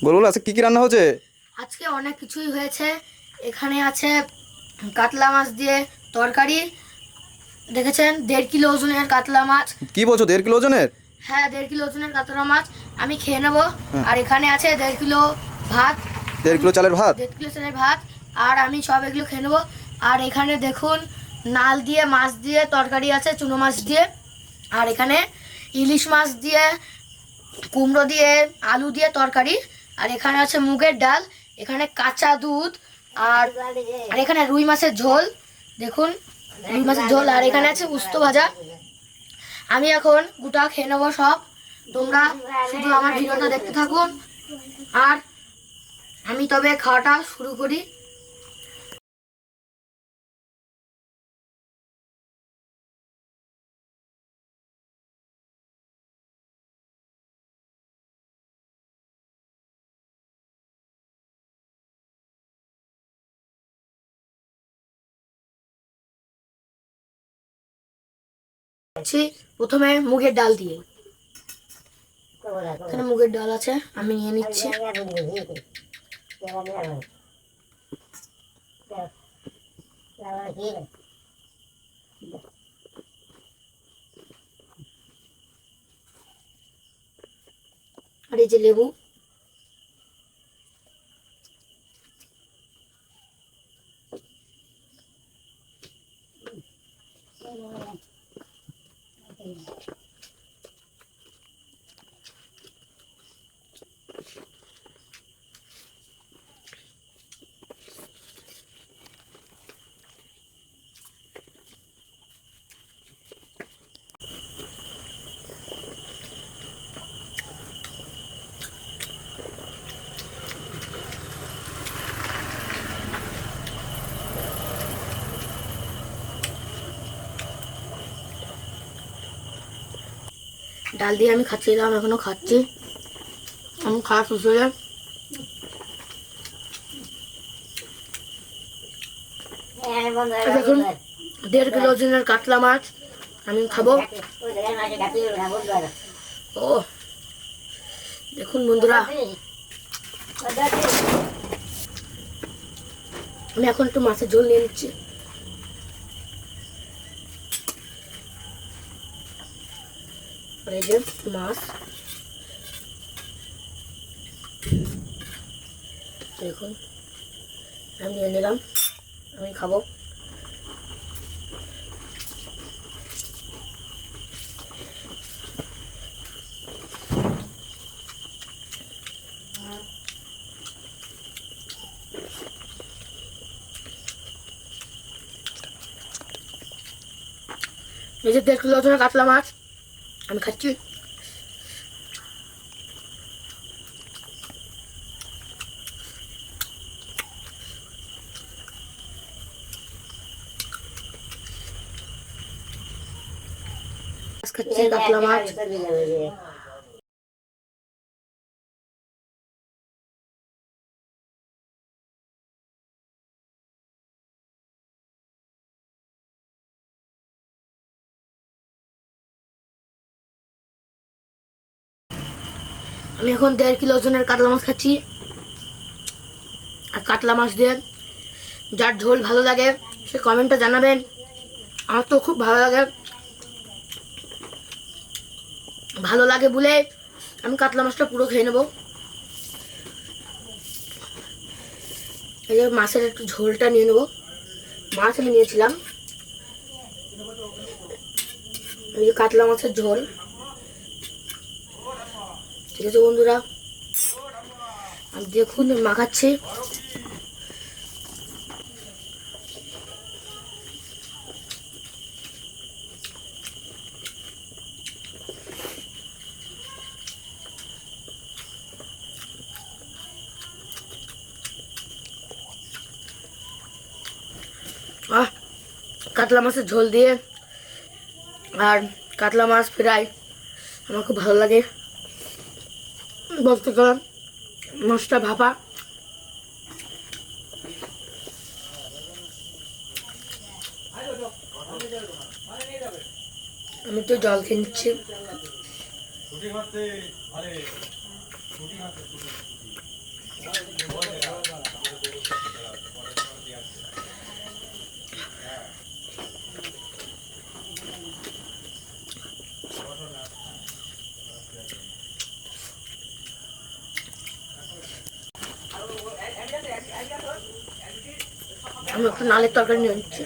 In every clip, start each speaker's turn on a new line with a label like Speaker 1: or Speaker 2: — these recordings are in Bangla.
Speaker 1: বল বল, আজকে কি কি রান্না হচ্ছে?
Speaker 2: আজকে অনেক কিছুই হয়েছে। এখানে আছে কাতলা মাছ দিয়ে তরকারি। দেখেছেন 1.5 কিলো ওজনের কাতলা মাছ।
Speaker 1: কি বলছো, 1.5 কিলো ওজনের?
Speaker 2: হ্যাঁ, 1.5 কিলো ওজনের কাতলা মাছ আমি খেয়ে নেবো।
Speaker 1: হ্যাঁ।
Speaker 2: আর এখানে আছে 1.5 কিলো ভাত।
Speaker 1: 1.5 কিলো চালের ভাত?
Speaker 2: 1.5 কিলো চালের ভাত। আর আমি সব এগুলো খেয়ে নেবো। আর এখানে দেখুন নাল দিয়ে মাছ দিয়ে তরকারি আছে, চুনো মাছ দিয়ে। আর এখানে ইলিশ মাছ দিয়ে, কুমড়ো দিয়ে, আলু দিয়ে তরকারি। আর এখানে আছে মুগের ডাল, এখানে কাঁচা দুধ। আর আর এখানে রুই মাছের ঝোল। দেখুন রুই মাছের ঝোল। আর এখানে আছে উস্তো ভাজা। আমি এখন গোটা খেয়ে নেবো সব। তোমরা শুধু আমার ভিডিওটা দেখতে থাকুন। আর আমি তবে খাওয়াটা শুরু করি। প্রথমে মুগের ডাল দিয়ে। এখানে মুগের ডাল আছে, আমি নিয়ে নিচ্ছি। আর এই যে লেবু। ডাল দিয়ে আমি খাচ্ছিলাম, এখনো খাচ্ছি। আমি খাওয়া শেষ হয়ে যায়। দেখুন 1.5 কিলো ওজনের কাতলা মাছ আমি খাবো। ও দেখুন বন্ধুরা, আমি এখন একটু মাছের ঝোল নিয়ে নিচ্ছি। আর এই যে মাছ, দেখুন আমি নিয়ে নিলাম, আমি খাবো। এই যে 1.5 কিলো ওজনের কাতলা মাছ আমি খাচ্ছি। খাচ্ছি কাতলা মাছ। আমি এখন 1.5 কিলো ওজনের কাতলা মাছ খাচ্ছি। আর কাতলা মাছ দিয়ে যার ঝোল ভালো লাগে সে কমেন্টে জানাবেন। আমার তো খুব ভালো লাগে। ভালো লাগে বলে আমি কাতলা মাছটা পুরো খেয়ে নেবো। এই যে মাছের একটু ঝোলটা নিয়ে নেবো। মাছ আমি নিয়েছিলাম, এই যে কাতলা মাছের ঝোল। ঠিক আছে বন্ধুরা, আমি দেখুন মাখাচ্ছি। কাতলা মাছের ঝোল দিয়ে আর কাতলা মাছ ফ্রাই আমার খুব ভালো লাগে। বলতে গেলাম মাছটা ভাপা। আমি তো জল খেয়ে নিচ্ছি। আমি একটু নালের তরকারি নিয়ে নিচ্ছি।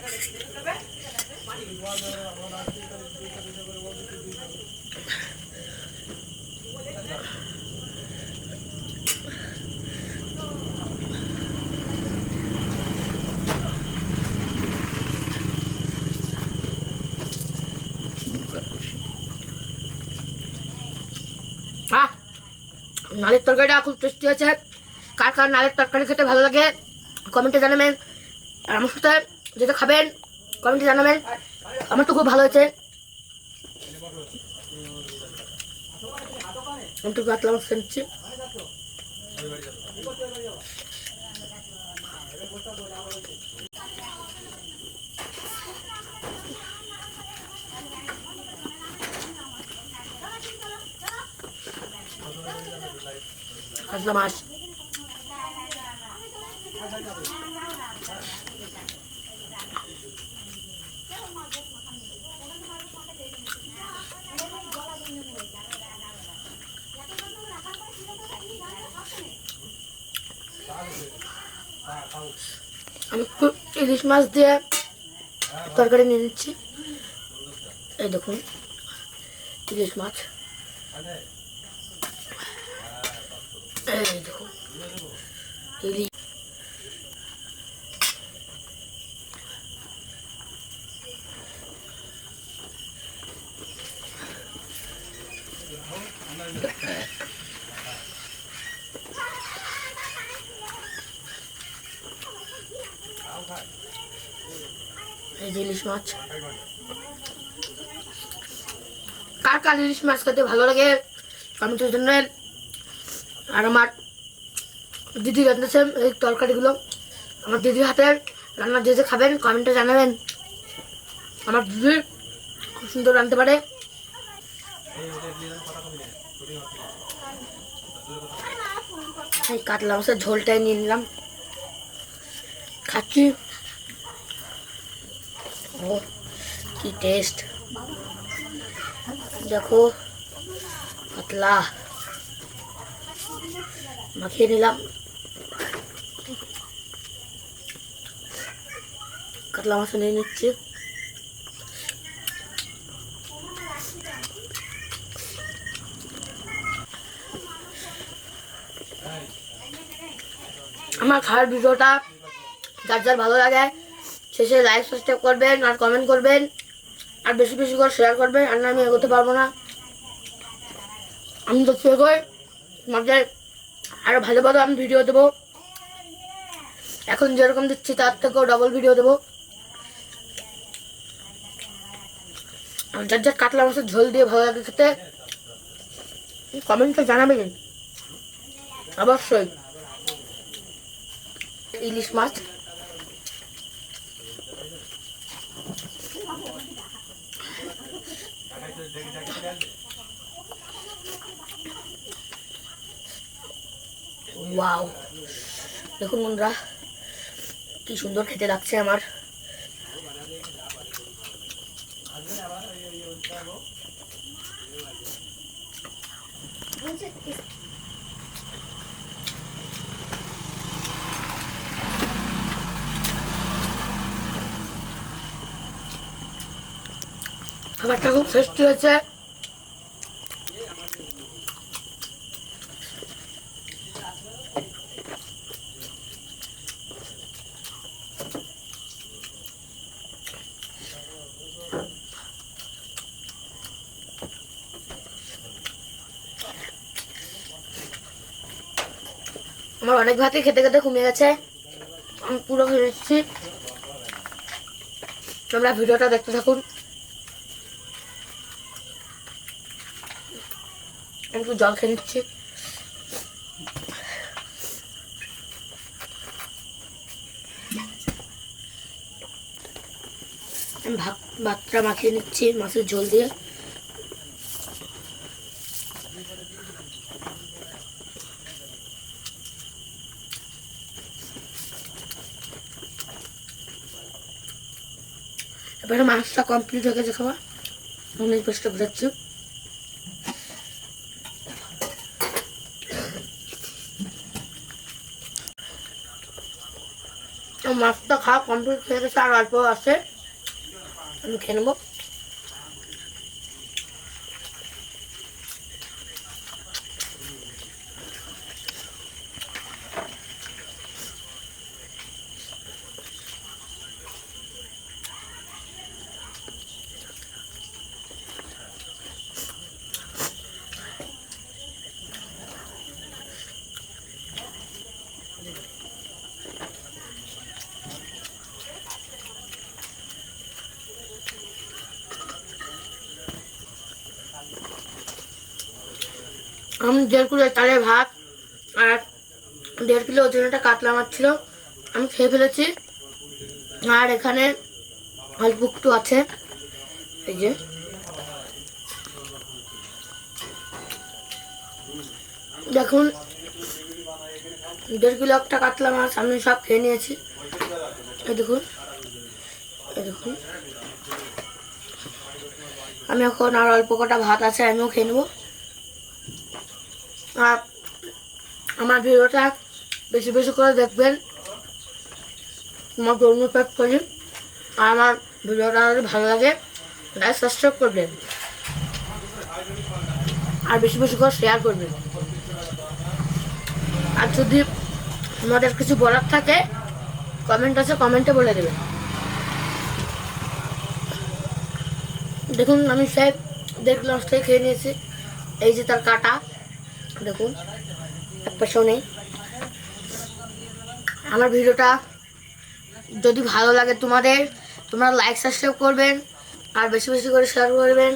Speaker 2: নালের তরকারিটা খুব টেস্টি আছে। কার কার নালের তরকারি খেতে ভালো লাগে কমেন্টে জানাবেন। আর আমার সাথে যেটা খাবেন কমেন্টে জানাবেন। আমার তো খুব ভালো হয়েছে। আমি তো কাতলা মাছ নিচ্ছি। কাতলা মাছ আমি একটু ইলিশ মাছ দিয়ে তরকারি নিয়ে নিচ্ছি। এই দেখুন ইলিশ মাছ, এই দেখুন ইলিশ। এই যে ইলিশ মাছ। কার কার ইলিশ মাছ খেতে ভালো লাগে কমেন্টের জন্য। আর আমার দিদি রান্নাছেন এই তরকারিগুলো, আমার দিদির হাতের রান্না যে যে খাবেন কমেন্টে জানাবেন। আমার দিদি খুব সুন্দর রাঁধতে পারে। এই কাতলা মাছের ঝোলটাই নিয়ে নিলাম, খাচ্ছি। ও কি টেস্ট দেখো, কাতলা মাখিয়ে নিলাম। কাতলা মাছ নিয়ে নিচ্ছি। আমার খাওয়ার ভিডিওটা যার যার ভালো লাগে শেষে লাইক সাবস্ক্রাইব করবেন আর কমেন্ট করবেন আর বেশি বেশি করে শেয়ার করবেন। আর না আমি এগোতে পারবো না। আমি তো এগোই তোমাদের আরও ভালো ভালো আমি ভিডিও দেবো। এখন যেরকম দিচ্ছি তার থেকেও ডবল ভিডিও দেবো। যার যার কাতলা মাছের ঝোল দিয়ে ভালো লাগে খেতে কমেন্টে জানাবেন অবশ্যই। ইলিশ মাছ ওয়াও, দেখুন বন্ধুরা কি সুন্দর খেতে লাগছে আমার। খাবারটা খুব টেস্টি হয়েছে। আমার অনেক ভাতই খেতে খেতে কমে গেছে, আমি পুরো খেয়ে নিচ্ছি। তোমরা ভিডিওটা দেখতে থাকুন। একটু জল খেয়ে নিচ্ছি। আমি ভাতটা মাখিয়ে নিচ্ছি মাছের ঝোল দিয়ে। এবারে মাছটা কমপ্লিট হয়ে গেছে খাওয়া, অনেক কষ্ট বোঝাচ্ছি। মাছটা খাওয়া কমপ্লিট হয়ে গেছে, আর অল্প আছে, আমি খেয়ে নেবো। আমি 1.5 কিলো চালের ভাত আর 1.5 কিলো ওজনের একটা কাতলা মাছ ছিল, আমি খেয়ে ফেলেছি। আর এখানে অল্প একটু আছে, এই যে দেখুন 1.5 কিলো একটা কাতলা মাছ আমি সব খেয়ে নিয়েছি। এই দেখুন, এই দেখুন, আমি এখন আর অল্প কটা ভাত আছে, আমিও খেয়ে নেবো। আর আমার ভিডিওটা বেশি বেশি করে দেখবেন, আমার ধন্যবাদ করি। আর আমার ভিডিওটা যদি ভালো লাগে লাইক সাবস্ক্রাইব করবেন, আর বেশি বেশি করে শেয়ার করবেন। আর যদি আমাদের কিছু বলার থাকে কমেন্ট আছে, কমেন্টে বলে দেবেন। দেখুন আমি সব 1.5 কিলো মাছটাই খেয়ে নিয়েছি। এই যে তার কাটা, দেখুন এক পয়সাও নেই। আমার ভিডিওটা যদি ভালো লাগে তোমরা লাইক সাবস্ক্রাইব করবেন, আর বেশি বেশি করে শেয়ার করবেন।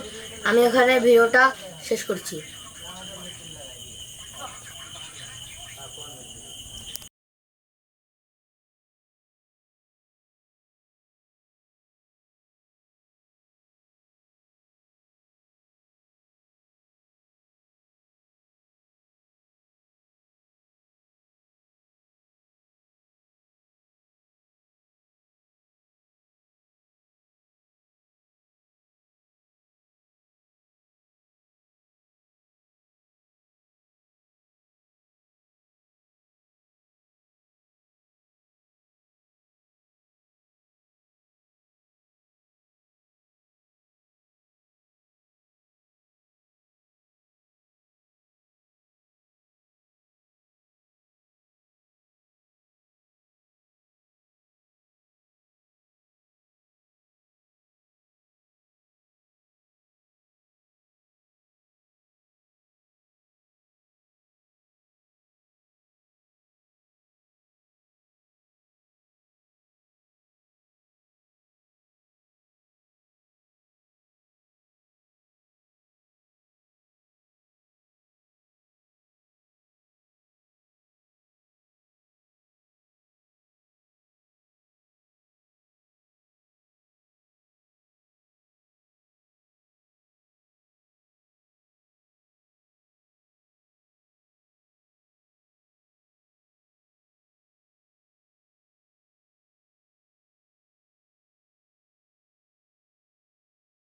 Speaker 2: আমি এখানে ভিডিওটা শেষ করছি।